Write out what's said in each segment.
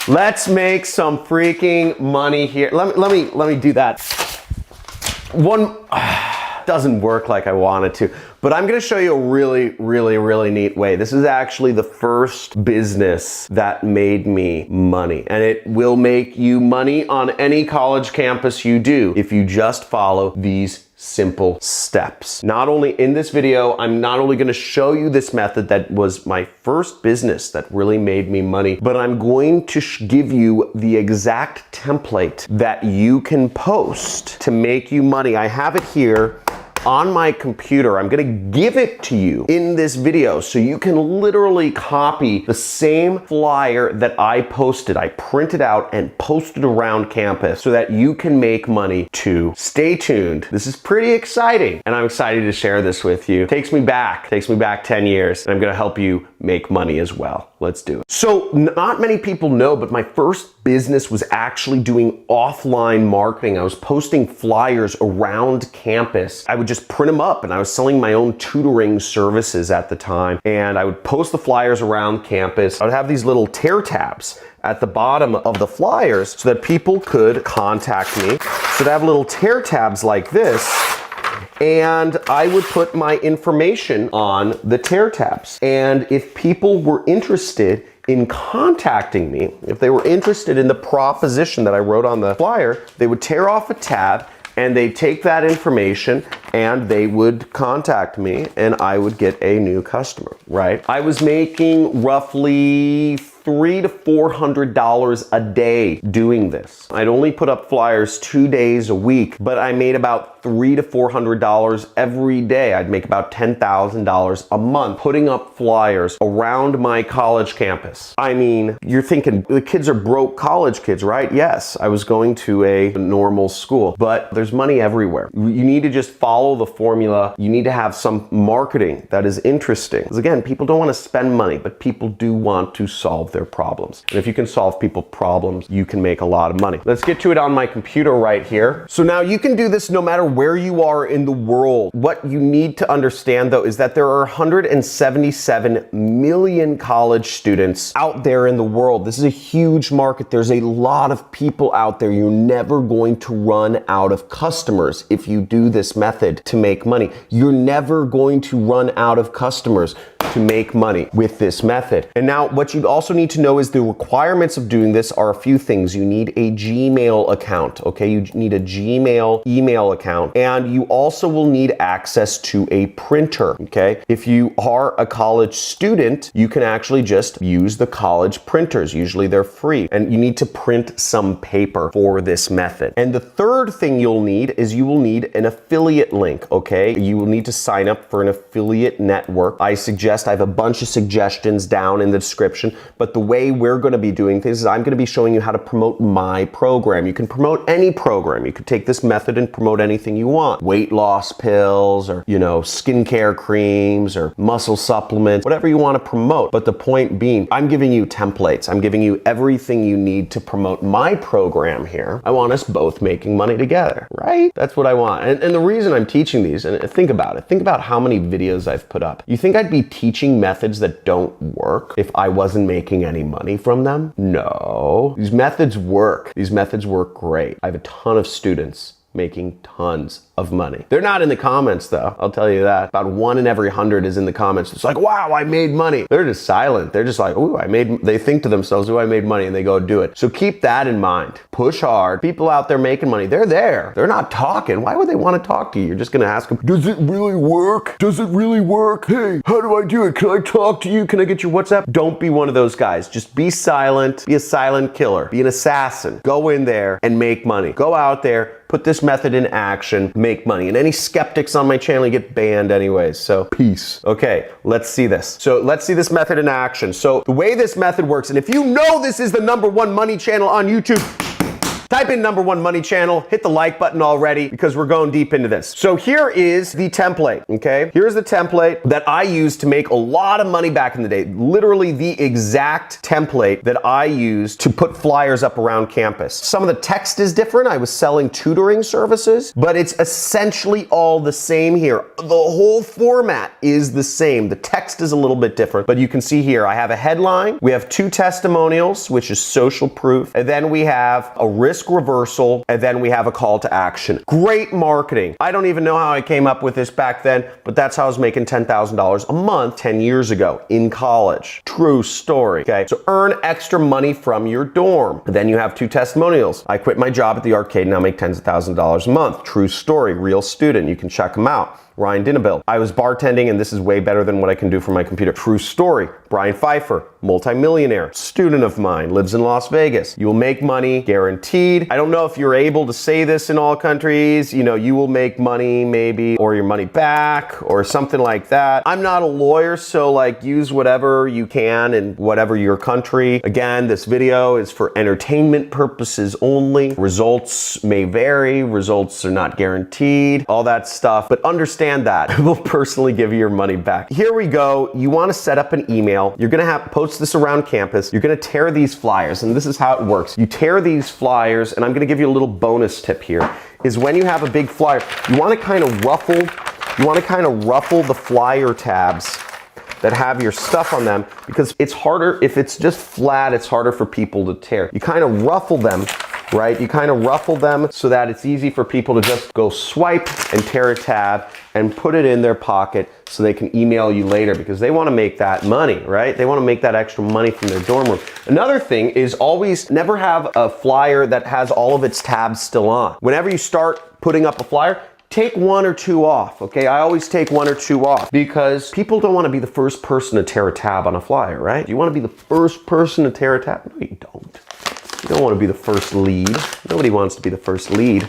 Let's make some freaking money here. Let me do that. One doesn't work like I wanted to, but I'm gonna show you a really neat way. This is actually the first business that made me money, and it will make you money on any college campus you do if you just follow these simple steps. Not only in this video, I'm not only gonna show you this method that was my first business that really made me money, but I'm going to give you the exact template that you can post to make you money. I have it here on my computer. I'm gonna give it to you in this video so you can literally copy the same flyer that I posted. I printed out and posted around campus so that you can make money too. Stay tuned. This is pretty exciting, and I'm excited to share this with you. Takes me back 10 years, and I'm gonna help you make money as well. Let's do it. So not many people know, but my first business was actually doing offline marketing. I was posting flyers around campus. I would just print them up, and I was selling my own tutoring services at the time. And I would post the flyers around campus. I would have these little tear tabs at the bottom of the flyers so that people could contact me. So to have little tear tabs like this, and I would put my information on the tear tabs. And if people were interested in contacting me, if they were interested in the proposition that I wrote on the flyer, they would tear off a tab and they'd take that information and they would contact me and I would get a new customer, right? I was making roughly $300 to $400 a day doing this. I'd only put up flyers 2 days a week, but I made about $300 to $400 every day. I'd make about $10,000 a month putting up flyers around my college campus. I mean, you're thinking the kids are broke college kids, right? Yes, I was going to a normal school, but there's money everywhere. You need to just follow the formula. You need to have some marketing that is interesting. Because again, people don't want to spend money, but people do want to solve their problems. And if you can solve people's problems, you can make a lot of money. Let's get to it on my computer right here. So now you can do this no matter where you are in the world. What you need to understand though is that there are 177 million college students out there in the world. This is a huge market. There's a lot of people out there. You're never going to run out of customers if you do this method to make money. You're never going to run out of customers to make money with this method. And now what you also need to know is the requirements of doing this are a few things. You need a Gmail account, okay? You need a Gmail email account, and you also will need access to a printer, okay? If you are a college student, you can actually just use the college printers. Usually they're free, and you need to print some paper for this method. And the third thing you'll need is you will need an affiliate link, okay? You will need to sign up for an affiliate network. I have a bunch of suggestions down in the description, but the way we're going to be doing things is I'm going to be showing you how to promote my program. You can promote any program. You could take this method and promote anything you want. Weight loss pills, or, skincare creams, or muscle supplements, whatever you want to promote. But the point being, I'm giving you templates. I'm giving you everything you need to promote my program here. I want us both making money together, right? That's what I want. And the reason I'm teaching these, and think about it, think about how many videos I've put up. You think I'd be teaching methods that don't work if I wasn't making any money from them? No. These methods work. These methods work great. I have a ton of students making tons of money. They're not in the comments though, I'll tell you that. About 1 in every 100 is in the comments. It's like, wow, I made money. They're just silent. They're just like, ooh, they think to themselves, ooh, I made money, and they go do it. So keep that in mind. Push hard. People out there making money, they're there. They're not talking. Why would they want to talk to you? You're just gonna ask them, does it really work? Does it really work? Hey, how do I do it? Can I talk to you? Can I get your WhatsApp? Don't be one of those guys. Just be silent. Be a silent killer. Be an assassin. Go in there and make money. Go out there, put this method in action, make money. And any skeptics on my channel, you get banned anyways, so peace. Okay, let's see this. So let's see this method in action. So the way this method works, and if you know this is the #1 money channel on YouTube, Type in #1 money channel, hit the like button already because we're going deep into this. So here is the template, okay? Here's the template that I used to make a lot of money back in the day. Literally the exact template that I used to put flyers up around campus. Some of the text is different. I was selling tutoring services, but it's essentially all the same here. The whole format is the same. The text is a little bit different, but you can see here, I have a headline, we have 2 testimonials, which is social proof, and then we have a risk reversal, and then we have a call to action. Great marketing. I don't even know how I came up with this back then, but that's how I was making $10,000 a month 10 years ago in college. True story, okay? So earn extra money from your dorm. Then you have 2 testimonials. I quit my job at the arcade, now make tens of thousands of dollars a month. True story, real student. You can check them out. Ryan Dinabill. I was bartending and this is way better than what I can do from my computer. True story. Brian Pfeiffer, multimillionaire, student of mine, lives in Las Vegas. You will make money, guaranteed. I don't know if you're able to say this in all countries. You know, you will make money maybe, or your money back, or something like that. I'm not a lawyer, so like use whatever you can in whatever your country. Again, this video is for entertainment purposes only. Results may vary. Results are not guaranteed. All that stuff, but understand that I will personally give you your money back. Here we go. You want to set up an email. You're going to post this around campus. You're going to tear these flyers, and this is how it works. You tear these flyers, and I'm going to give you a little bonus tip here, is when you have a big flyer, you want to kind of ruffle the flyer tabs that have your stuff on them, because it's harder, if it's just flat, it's harder for people to tear. You kind of ruffle them, right? You kind of ruffle them so that it's easy for people to just go swipe and tear a tab and put it in their pocket so they can email you later, because they want to make that money, right? They want to make that extra money from their dorm room. Another thing is always never have a flyer that has all of its tabs still on. Whenever you start putting up a flyer, take 1 or 2 off, okay? I always take 1 or 2 off because people don't want to be the first person to tear a tab on a flyer, right? You want to be the first person to tear a tab? No, you don't. You don't want to be the first lead. Nobody wants to be the first lead.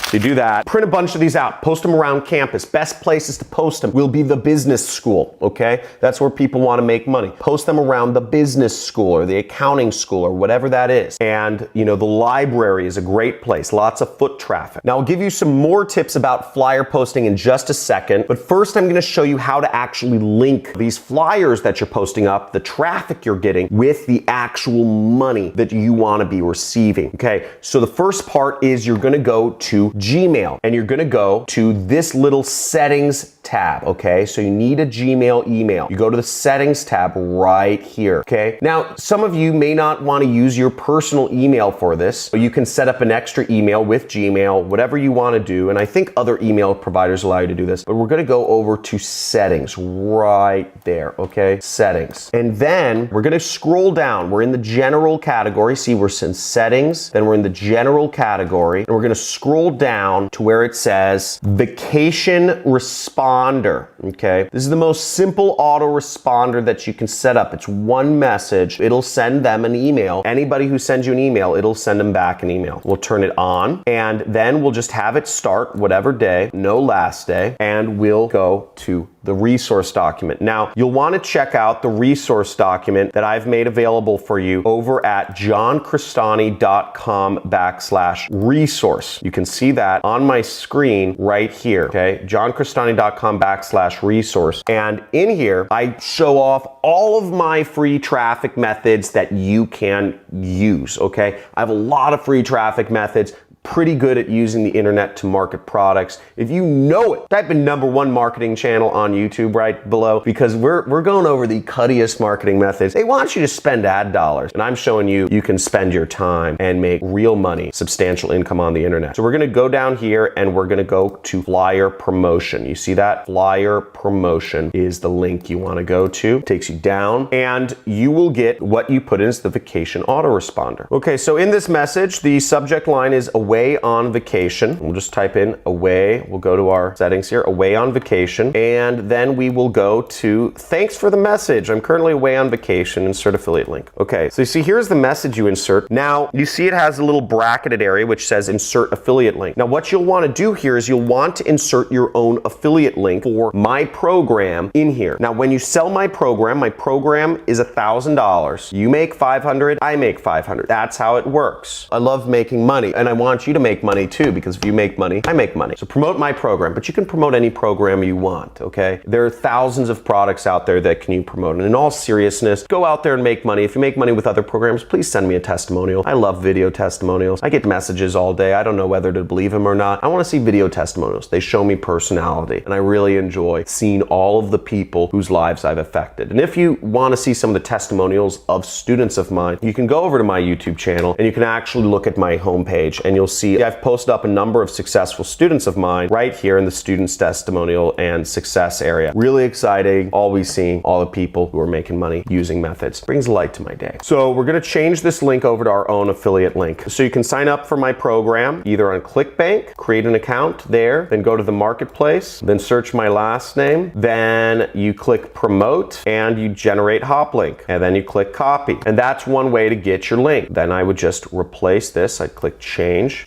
So you do that, print a bunch of these out, post them around campus. Best places to post them will be the business school, okay? That's where people want to make money. Post them around the business school or the accounting school or whatever that is. And you know, the library is a great place, lots of foot traffic. Now I'll give you some more tips about flyer posting in just a second, but first I'm going to show you how to actually link these flyers that you're posting up, the traffic you're getting, with the actual money that you want to be receiving, okay? So the first part is you're going to go to Gmail, and you're gonna go to this little settings tab, okay? So you need a Gmail email. You go to the settings tab right here, okay? Now, some of you may not wanna use your personal email for this, but you can set up an extra email with Gmail, whatever you wanna do, and I think other email providers allow you to do this, but we're gonna go over to settings right there, okay? Settings. And then we're gonna scroll down. We're in the general category. See, we're in settings, then we're in the general category, and we're gonna scroll down to where it says vacation responder, okay? This is the most simple autoresponder that you can set up. It's one message. It'll send them an email. Anybody who sends you an email, it'll send them back an email. We'll turn it on, and then we'll just have it start whatever day, no last day, and we'll go to the resource document. Now, you'll want to check out the resource document that I've made available for you over at johncrestani.com/resource. You can see that on my screen right here, okay? johncrestani.com/resource. And in here, I show off all of my free traffic methods that you can use, okay? I have a lot of free traffic methods. Pretty good at using the internet to market products. If you know it, type in #1 marketing channel on YouTube right below, because we're going over the cuttiest marketing methods. They want you to spend ad dollars, and I'm showing you you can spend your time and make real money, substantial income on the internet. So we're gonna go down here and we're gonna go to flyer promotion. You see that? Flyer promotion is the link you wanna go to. It takes you down, and you will get what you put in as the vacation autoresponder. Okay, so in this message, the subject line is a away on vacation. We'll just type in away. We'll go to our settings here, away on vacation. And then we will go to thanks for the message. I'm currently away on vacation, insert affiliate link. Okay, so you see here's the message you insert. Now you see it has a little bracketed area which says insert affiliate link. Now what you'll want to do here is you'll want to insert your own affiliate link for my program in here. Now when you sell my program is $1,000. You make 500, I make 500. That's how it works. I love making money and I want you to make money too, because if you make money, I make money. So promote my program, but you can promote any program you want, okay? There are thousands of products out there that can you promote. And in all seriousness, go out there and make money. If you make money with other programs, please send me a testimonial. I love video testimonials. I get messages all day. I don't know whether to believe them or not. I want to see video testimonials. They show me personality and I really enjoy seeing all of the people whose lives I've affected. And if you want to see some of the testimonials of students of mine, you can go over to my YouTube channel and you can actually look at my homepage and you'll see I've posted up a number of successful students of mine right here in the students testimonial and success area. Really exciting, always seeing all the people who are making money using methods. Brings light to my day. So we're going to change this link over to our own affiliate link. So you can sign up for my program either on ClickBank, create an account there, then go to the marketplace, then search my last name, then you click promote and you generate hop link, and then you click copy. And that's one way to get your link. Then I would just replace this. I'd click change,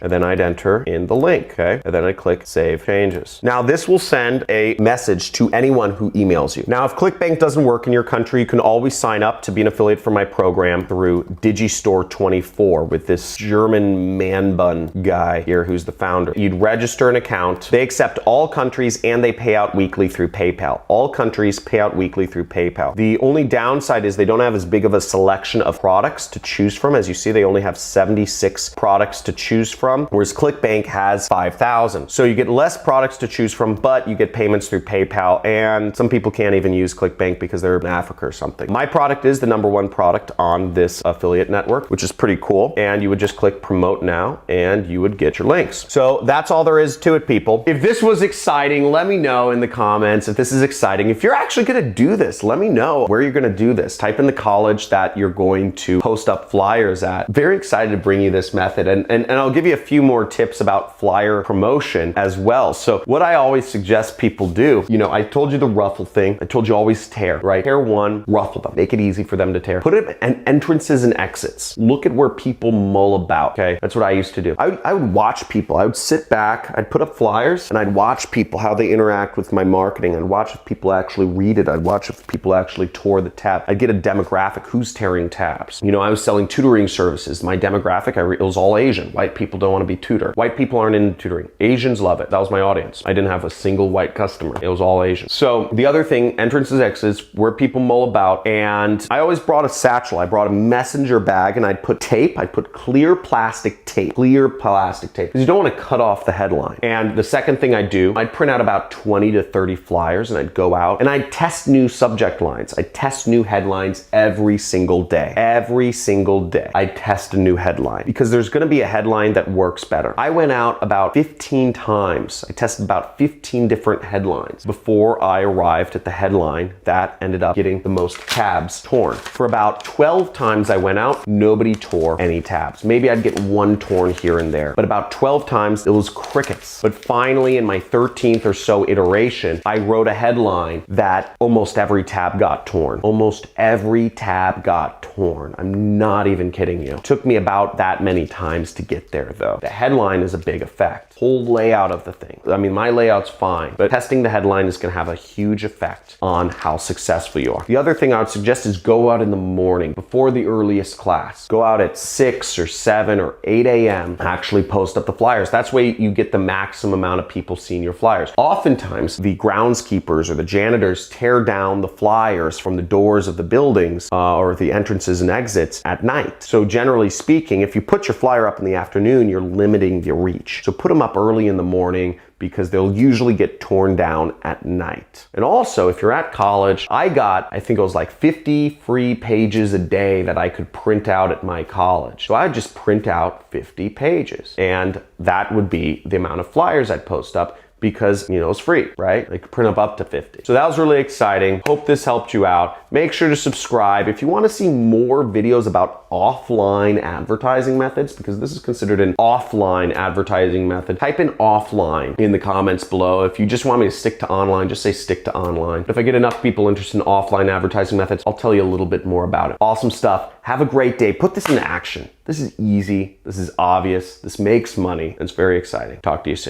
and then I'd enter in the link, okay? And then I click save changes. Now this will send a message to anyone who emails you. Now if ClickBank doesn't work in your country, you can always sign up to be an affiliate for my program through Digistore24 with this German man bun guy here who's the founder. You'd register an account. They accept all countries and they pay out weekly through PayPal. All countries pay out weekly through PayPal. The only downside is they don't have as big of a selection of products to choose from. As you see, they only have 76 products to choose from, whereas ClickBank has 5,000. So you get less products to choose from, but you get payments through PayPal, and some people can't even use ClickBank because they're in Africa or something. My product is the #1 product on this affiliate network, which is pretty cool. And you would just click promote now and you would get your links. So that's all there is to it, people. If this was exciting, let me know in the comments if this is exciting. If you're actually gonna do this, let me know where you're gonna do this. Type in the college that you're going to post up flyers at. Very excited to bring you this method, and I'll give you a few more tips about flyer promotion as well. So what I always suggest people do, you know, I told you the ruffle thing. I told you always tear, right? Tear one, ruffle them. Make it easy for them to tear. Put it in entrances and exits. Look at where people mull about, okay? That's what I used to do. I would watch people. I would sit back, I'd put up flyers, and I'd watch people, how they interact with my marketing. I'd watch if people actually read it. I'd watch if people actually tore the tab. I'd get a demographic, who's tearing tabs. You know, I was selling tutoring services. My demographic, it was all Asian. White people don't want to be tutored. White people aren't into tutoring. Asians love it. That was my audience. I didn't have a single white customer. It was all Asian. So the other thing, entrances, exits, where people mull about, and I always brought a satchel. I brought a messenger bag and I'd put tape. I'd put clear plastic tape, because you don't want to cut off the headline. And the second thing I'd do, I'd print out about 20 to 30 flyers and I'd go out and I'd test new subject lines. I'd test new headlines every single day. Every single day, I'd test a new headline because there's going to be a headline that works better. I went out about 15 times. I tested about 15 different headlines before I arrived at the headline that ended up getting the most tabs torn. For about 12 times I went out, nobody tore any tabs. Maybe I'd get one torn here and there, but about 12 times it was crickets. But finally, in my 13th or so iteration, I wrote a headline that almost every tab got torn. Almost every tab got torn. I'm not even kidding you. It took me about that many times to get there though. The headline is a big effect. Whole layout of the thing. I mean, my layout's fine, but testing the headline is gonna have a huge effect on how successful you are. The other thing I would suggest is go out in the morning before the earliest class. Go out at 6 or 7 or 8 a.m. Actually post up the flyers. That's where you get the maximum amount of people seeing your flyers. Oftentimes, the groundskeepers or the janitors tear down the flyers from the doors of the buildings or the entrances and exits at night. So generally speaking, if you put your flyer up in the afternoon, you're limiting the reach. So put them up early in the morning because they'll usually get torn down at night. And also, if you're at college, I think it was like 50 free pages a day that I could print out at my college. So I'd just print out 50 pages, and that would be the amount of flyers I'd post up because, you know, it's free, right? They could print up to 50. So that was really exciting. Hope this helped you out. Make sure to subscribe. If you want to see more videos about offline advertising methods, because this is considered an offline advertising method, type in offline in the comments below. If you just want me to stick to online, just say stick to online. If I get enough people interested in offline advertising methods, I'll tell you a little bit more about it. Awesome stuff. Have a great day. Put this into action. This is easy. This is obvious. This makes money. It's very exciting. Talk to you soon.